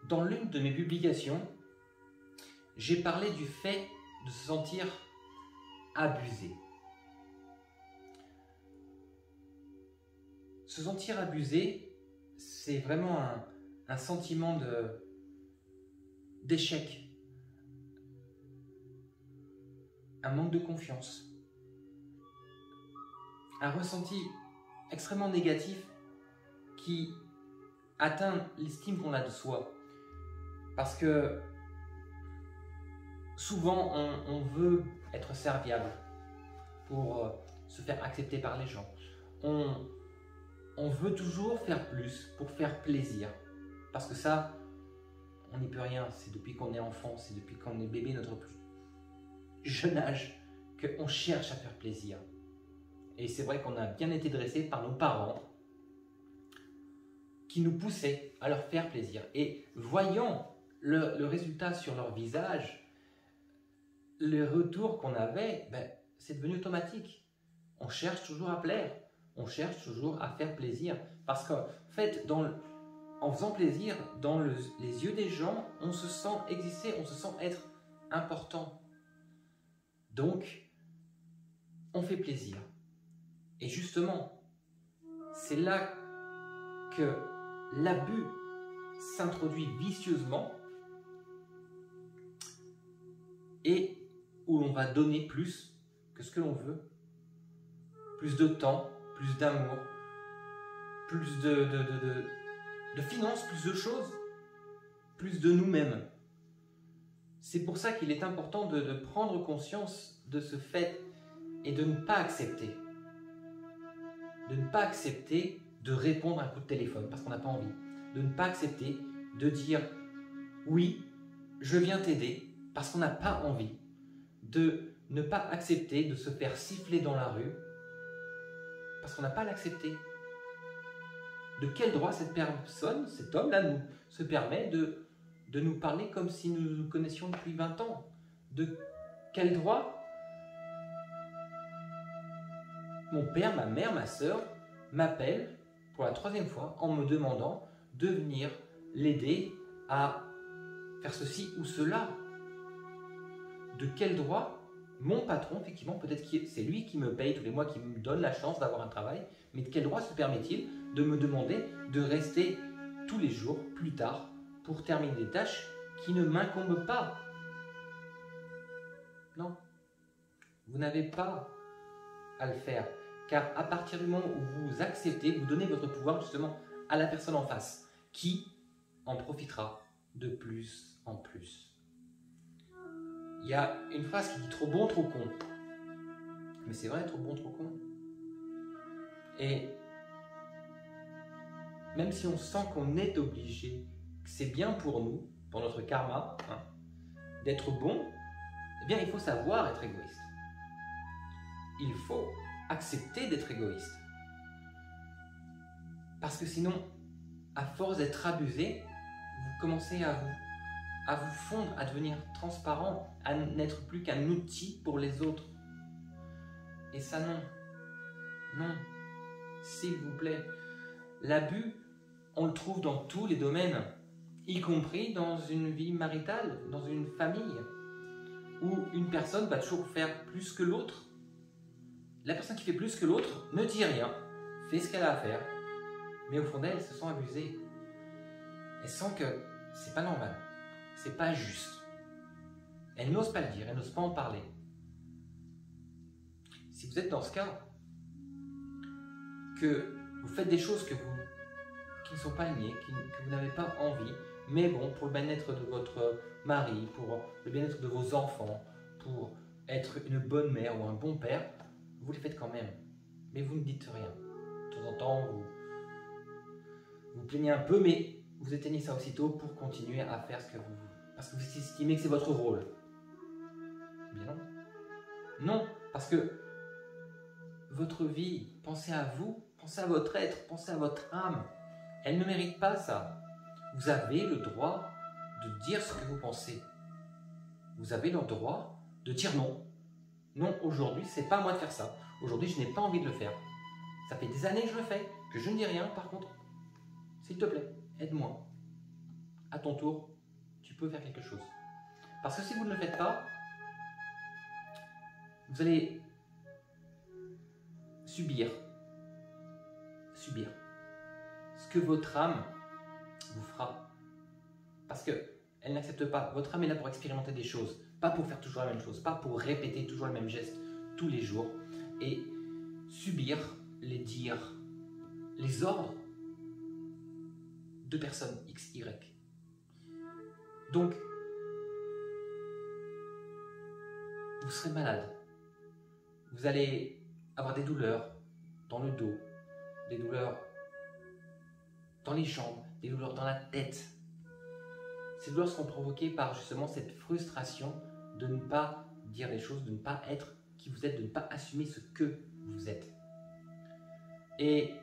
Dans l'une de mes publications, j'ai parlé du fait de se sentir abusé. Se sentir abusé, c'est vraiment un sentiment d'échec, un manque de confiance, un ressenti extrêmement négatif qui atteint l'estime qu'on a de soi. Parce que souvent, on veut être serviable pour se faire accepter par les gens. On veut toujours faire plus pour faire plaisir. Parce que ça, on n'y peut rien. C'est depuis qu'on est enfant, c'est depuis qu'on est bébé, notre plus jeune âge, qu'on cherche à faire plaisir. Et c'est vrai qu'on a bien été dressé par nos parents qui nous poussaient à leur faire plaisir. Et voyant le résultat sur leur visage, le retour qu'on avait, c'est devenu automatique. On cherche toujours à plaire, on cherche toujours à faire plaisir. Parce qu'en fait, en faisant plaisir, dans les yeux des gens, on se sent exister, on se sent être important. Donc, on fait plaisir. Et justement, c'est là que l'abus s'introduit vicieusement et où l'on va donner plus que ce que l'on veut, plus de temps, plus d'amour, plus de finances, plus de choses, plus de nous-mêmes. C'est pour ça qu'il est important de prendre conscience de ce fait et de ne pas accepter. De ne pas accepter de répondre à un coup de téléphone parce qu'on n'a pas envie. De ne pas accepter de dire oui, je viens t'aider parce qu'on n'a pas envie. De ne pas accepter de se faire siffler dans la rue parce qu'on n'a pas à l'accepter. De quel droit cette personne, cet homme-là, se permet de nous parler comme si nous nous connaissions depuis 20 ans? De quel droit mon père, ma mère, ma sœur m'appellent pour la 3e fois en me demandant de venir l'aider à faire ceci ou cela? De quel droit mon patron, effectivement, peut-être que c'est lui qui me paye tous les mois, qui me donne la chance d'avoir un travail, mais de quel droit se permet-il de me demander de rester tous les jours, plus tard, pour terminer des tâches qui ne m'incombent pas? Non, vous n'avez pas à le faire, car à partir du moment où vous acceptez, vous donnez votre pouvoir justement à la personne en face, qui en profitera de plus en plus. Il y a une phrase qui dit « trop bon, trop con ». Mais c'est vrai, trop bon, trop con. Et même si on sent qu'on est obligé, que c'est bien pour nous, pour notre karma, d'être bon, eh bien il faut savoir être égoïste. Il faut accepter d'être égoïste. Parce que sinon, à force d'être abusé, vous commencez à vous fondre, à devenir transparent, à n'être plus qu'un outil pour les autres. Et ça, non. Non. S'il vous plaît. L'abus, on le trouve dans tous les domaines, y compris dans une vie maritale, dans une famille, où une personne va toujours faire plus que l'autre. La personne qui fait plus que l'autre ne dit rien, fait ce qu'elle a à faire, mais au fond d'elle, elle se sent abusée. Elle sent que c'est pas normal, c'est pas juste. Elle n'ose pas le dire, elle n'ose pas en parler. Si vous êtes dans ce cas, que vous faites des choses qui ne sont pas alignées, que vous n'avez pas envie, mais bon, pour le bien-être de votre mari, pour le bien-être de vos enfants, pour être une bonne mère ou un bon père, vous les faites quand même. Mais vous ne dites rien. De temps en temps, vous plaignez un peu, mais vous éteignez ça aussitôt pour continuer à faire ce que vous... Parce que vous estimez que c'est votre rôle. Bien non. Non, parce que votre vie, pensez à vous, pensez à votre être, pensez à votre âme. Elle ne mérite pas ça. Vous avez le droit de dire ce que vous pensez. Vous avez le droit de dire non. Non, aujourd'hui, c'est pas à moi de faire ça. Aujourd'hui, je n'ai pas envie de le faire. Ça fait des années que je le fais, que je ne dis rien. Par contre, s'il te plaît, aide-moi. à ton tour, tu peux faire quelque chose. Parce que si vous ne le faites pas, vous allez subir ce que votre âme vous fera. Parce qu'elle n'accepte pas. Votre âme est là pour expérimenter des choses, pas pour faire toujours la même chose, pas pour répéter toujours le même geste tous les jours et subir les dires, les ordres de personnes X, Y. Donc, vous serez malade. Vous allez avoir des douleurs dans le dos, des douleurs dans les jambes, des douleurs dans la tête. Ces douleurs seront provoquées par justement cette frustration de ne pas dire les choses, de ne pas être qui vous êtes, de ne pas assumer ce que vous êtes. Et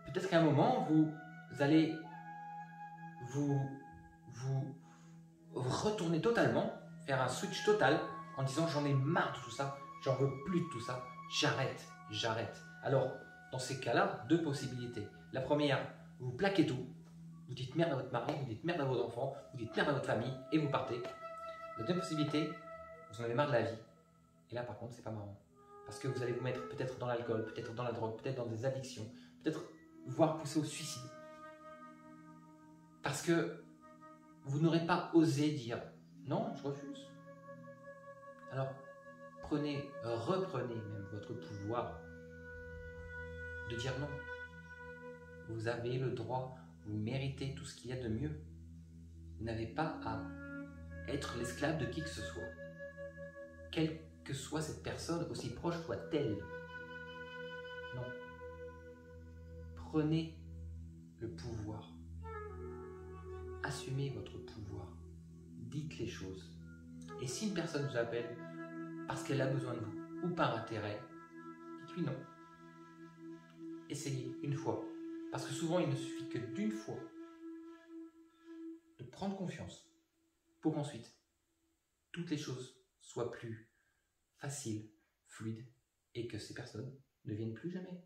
peut-être qu'à un moment, vous allez vous retourner totalement, faire un switch total en disant j'en ai marre de tout ça, j'en veux plus de tout ça, j'arrête. Alors, dans ces cas-là, deux possibilités. La première, vous plaquez tout, vous dites merde à votre mari, vous dites merde à vos enfants, vous dites merde à votre famille et vous partez. La deuxième possibilité, vous en avez marre de la vie. Et là, par contre, c'est pas marrant. Parce que vous allez vous mettre peut-être dans l'alcool, peut-être dans la drogue, peut-être dans des addictions, peut-être voire pousser au suicide. Parce que vous n'aurez pas osé dire non, je refuse. Alors, reprenez même votre pouvoir de dire non. Vous avez le droit, vous méritez tout ce qu'il y a de mieux. Vous n'avez pas à être l'esclave de qui que ce soit. Quelle que soit cette personne, aussi proche soit-elle. Non. Prenez le pouvoir. Assumez votre pouvoir. Dites les choses. Et si une personne vous appelle parce qu'elle a besoin de vous ou par intérêt, dites-lui non. Essayez une fois. Parce que souvent, il ne suffit que d'une fois de prendre confiance pour ensuite toutes les choses soient plus faciles, fluides et que ces personnes ne viennent plus jamais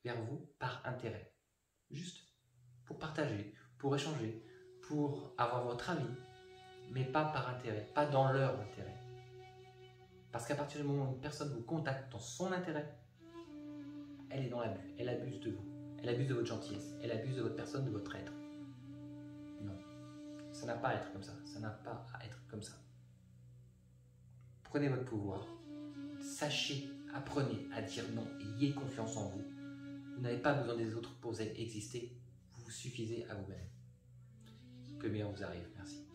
vers vous par intérêt. Juste pour partager, pour échanger, pour avoir votre avis, mais pas par intérêt, pas dans leur intérêt. Parce qu'à partir du moment où une personne vous contacte dans son intérêt, elle est dans l'abus, elle abuse de vous, elle abuse de votre gentillesse, elle abuse de votre personne, de votre être. Non, ça n'a pas à être comme ça, ça n'a pas à être comme ça. Prenez votre pouvoir, sachez, apprenez à dire non, ayez confiance en vous. Vous n'avez pas besoin des autres pour exister, vous suffisez à vous-même. Que le meilleur vous arrive, merci.